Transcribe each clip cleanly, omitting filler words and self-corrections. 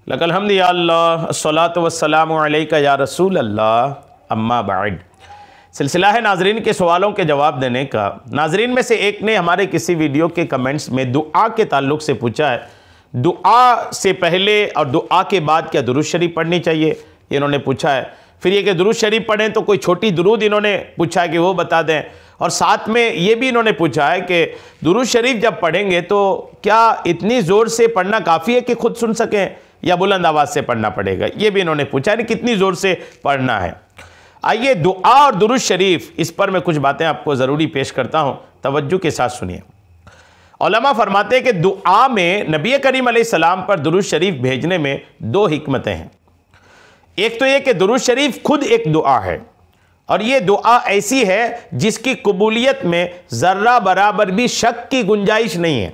लकल हम्द या अल्लाह अस्सलातु वस्सलामु अलैका या रसूल अल्लाह अम्मा बाद। सिलसिला है नाजरीन के सवालों के जवाब देने का। नाजरीन में से एक ने हमारे किसी वीडियो के कमेंट्स में दुआ के ताल्लुक़ से पूछा है, दुआ से पहले और दुआ के बाद क्या दुरूद शरीफ पढ़नी चाहिए, इन्होंने पूछा है। फिर ये कि दुरूद शरीफ पढ़ें तो कोई छोटी दुरूद इन्होंने पूछा है कि वो बता दें, और साथ में ये भी इन्होंने पूछा है कि दुरूद शरीफ जब पढ़ेंगे तो क्या इतनी ज़ोर से पढ़ना काफ़ी है कि खुद सुन सकें या बुलंद आवाज़ से पढ़ना पड़ेगा, ये भी इन्होंने पूछा है, कितनी ज़ोर से पढ़ना है। आइए दुआ और दुरूद शरीफ, इस पर मैं कुछ बातें आपको ज़रूरी पेश करता हूँ, तवज्जो के साथ सुनिए। उलमा फरमाते हैं कि दुआ में नबी करीम अलैहिस्सलाम पर दुरूद शरीफ भेजने में दो हिकमतें हैं। एक तो ये कि दुरूद शरीफ खुद एक दुआ है, और ये दुआ ऐसी है जिसकी कबूलियत में ज़र्रा बराबर भी शक की गुंजाइश नहीं है,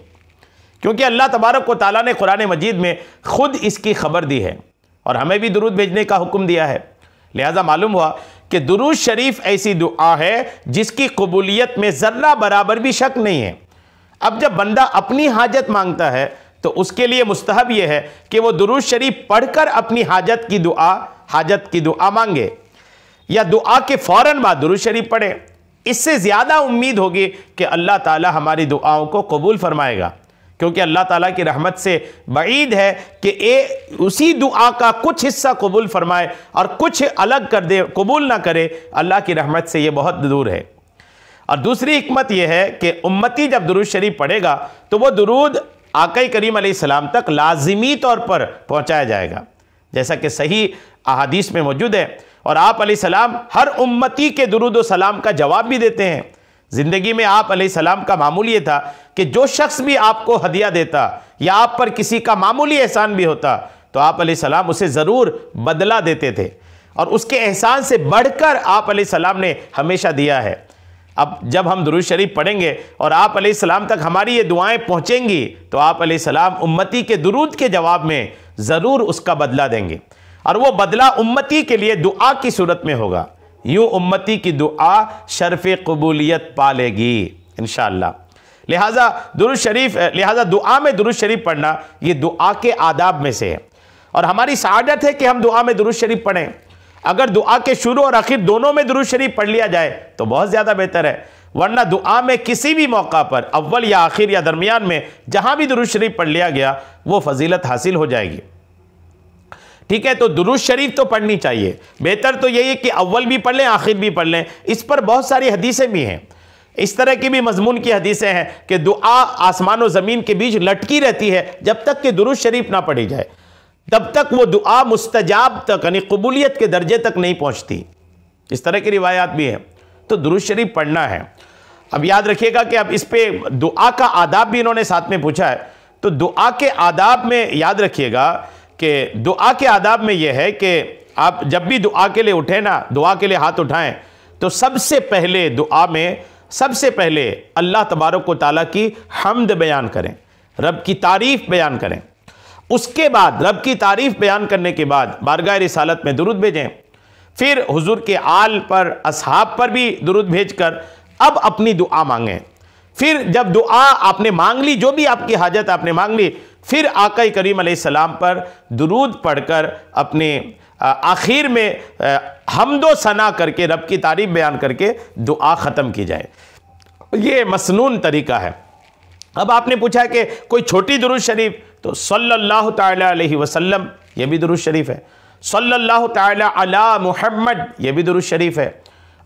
क्योंकि अल्लाह तबारक व तआला ने कुरान मजीद में खुद इसकी खबर दी है और हमें भी दुरूद भेजने का हुक्म दिया है। लिहाजा मालूम हुआ कि दुरूद शरीफ ऐसी दुआ है जिसकी कबूलियत में ज़र्रा बराबर भी शक नहीं है। अब जब बंदा अपनी हाजत मांगता है तो उसके लिए मुस्तहब यह है कि वो दुरूद शरीफ पढ़कर अपनी हाजत की दुआ मांगे, या दुआ के फ़ौरन बाद दुरूद शरीफ पढ़े। इससे ज़्यादा उम्मीद होगी कि अल्लाह ताला हमारी दुआओं को कबूल फरमाएगा, क्योंकि अल्लाह ताला की रहमत से बईद है कि उसी दुआ का कुछ हिस्सा कबूल फरमाए और कुछ अलग कर दे, कबूल ना करे। अल्लाह की रहमत से ये बहुत दूर है। और दूसरी हिकमत यह है कि उम्मती जब दुरूद शरीफ पढ़ेगा तो वो दुरूद आका करीम अलैहिस्सलाम तक लाजिमी तौर पर पहुँचाया जाएगा, जैसा कि सही अहादीस में मौजूद है। और आप अलैहिस्सलाम हर उम्मती के दुरूद व सलाम का जवाब भी देते हैं। ज़िंदगी में आप अलैहिस्सलाम का मामूल ये था कि जो शख्स भी आपको हदिया देता या आप पर किसी का मामूली एहसान भी होता तो आप अलैहिस्सलाम उसे ज़रूर बदला देते थे, और उसके एहसान से बढ़कर आप अलैहिस्सलाम ने हमेशा दिया है। अब जब हम दुरूद शरीफ पढ़ेंगे और आप अलैहिस्सलाम तक हमारी ये दुआएं पहुँचेंगी तो आप अलैहिस्सलाम उम्मती के दुरूद के जवाब में ज़रूर उसका बदला देंगे, और वो बदला उम्मती के लिए दुआ की सूरत में होगा। यूँ उम्मती की दुआ शर्फ़ कबूलियत पालेगी इंशाअल्लाह। लिहाजा दुआ में दुरूद शरीफ पढ़ना ये दुआ के आदाब में से है, और हमारी सआदत है कि हम दुआ में दुरूद शरीफ पढ़ें। अगर दुआ के शुरू और आखिर दोनों में दुरूद शरीफ पढ़ लिया जाए तो बहुत ज़्यादा बेहतर है, वरना दुआ में किसी भी मौका पर अव्वल या आखिर या दरमियान में जहाँ भी दुरूद शरीफ पढ़ लिया गया वो फजीलत हासिल हो जाएगी। ठीक है, तो दुरूद शरीफ तो पढ़नी चाहिए। बेहतर तो यही है कि अव्वल भी पढ़ लें आखिर भी पढ़ लें। इस पर बहुत सारी हदीसें भी हैं, इस तरह की भी मजमून की हदीसें हैं कि दुआ आसमान और ज़मीन के बीच लटकी रहती है, जब तक कि दुरूद शरीफ ना पढ़ी जाए तब तक वो दुआ मुस्तजाब तक यानी कबूलियत के दर्जे तक नहीं पहुँचती। इस तरह की रिवायात भी हैं, तो दुरूद शरीफ पढ़ना है। अब याद रखिएगा कि अब इस पर दुआ का आदाब भी इन्होंने साथ में पूछा है, तो दुआ के आदाब में याद रखिएगा कि दुआ के आदाब में यह है कि आप जब भी दुआ के लिए उठें ना, दुआ के लिए हाथ उठाएं, तो सबसे पहले दुआ में सबसे पहले अल्लाह तबारक व तआला की हम्द बयान करें, रब की तारीफ़ बयान करें। उसके बाद रब की तारीफ़ बयान करने के बाद बारगाह रिसालत में दुरूद भेजें। फिर हुजूर के आल पर, असहाब पर भी दुरूद भेजकर अब अपनी दुआ मांगें। फिर जब दुआ आपने मांग ली, जो भी आपकी हाजत आपने मांग ली, फिर आका करीम अलैहिस्सलाम पर दुरूद पढ़कर अपने आखिर में हम्दो सना करके रब की तारीफ़ बयान करके दुआ ख़त्म की जाए। ये मसनून तरीका है। अब आपने पूछा कि कोई छोटी दुरूद शरीफ, तो सल्लल्लाहु तआला अलैहि वसल्लम ये भी दुरूद शरीफ है। सल्लल्लाहु तआला अला मुहम्मद ये भी दुरूद शरीफ है।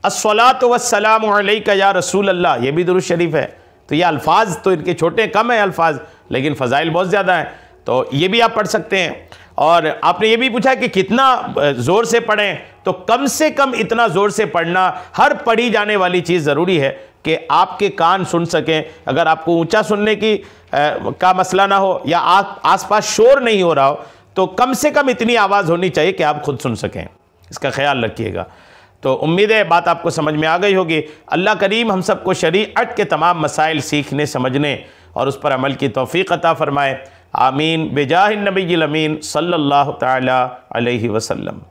अस्सलातु वस्सलामु अलैका या रसूल अल्लाह ये भी दुरूद शरीफ है। तो ये अल्फाज तो इनके छोटे कम हैं अल्फाज, लेकिन फ़ज़ाइल बहुत ज़्यादा हैं, तो ये भी आप पढ़ सकते हैं। और आपने ये भी पूछा कि कितना ज़ोर से पढ़ें, तो कम से कम इतना ज़ोर से पढ़ना, हर पढ़ी जाने वाली चीज़ ज़रूरी है कि आपके कान सुन सकें। अगर आपको ऊंचा सुनने की का मसला ना हो या आसपास शोर नहीं हो रहा हो, तो कम से कम इतनी आवाज़ होनी चाहिए कि आप खुद सुन सकें। इसका ख्याल रखिएगा। तो उम्मीद है बात आपको समझ में आ गई होगी। अल्लाह करीम हम सबको शरीअत के तमाम मसाइल सीखने, समझने और उस पर अमल की तौफीक अता फ़रमाए। आमीन। बेजाहिन नबील अमीन सल्लल्लाहु तआला अलैहि वसल्लम।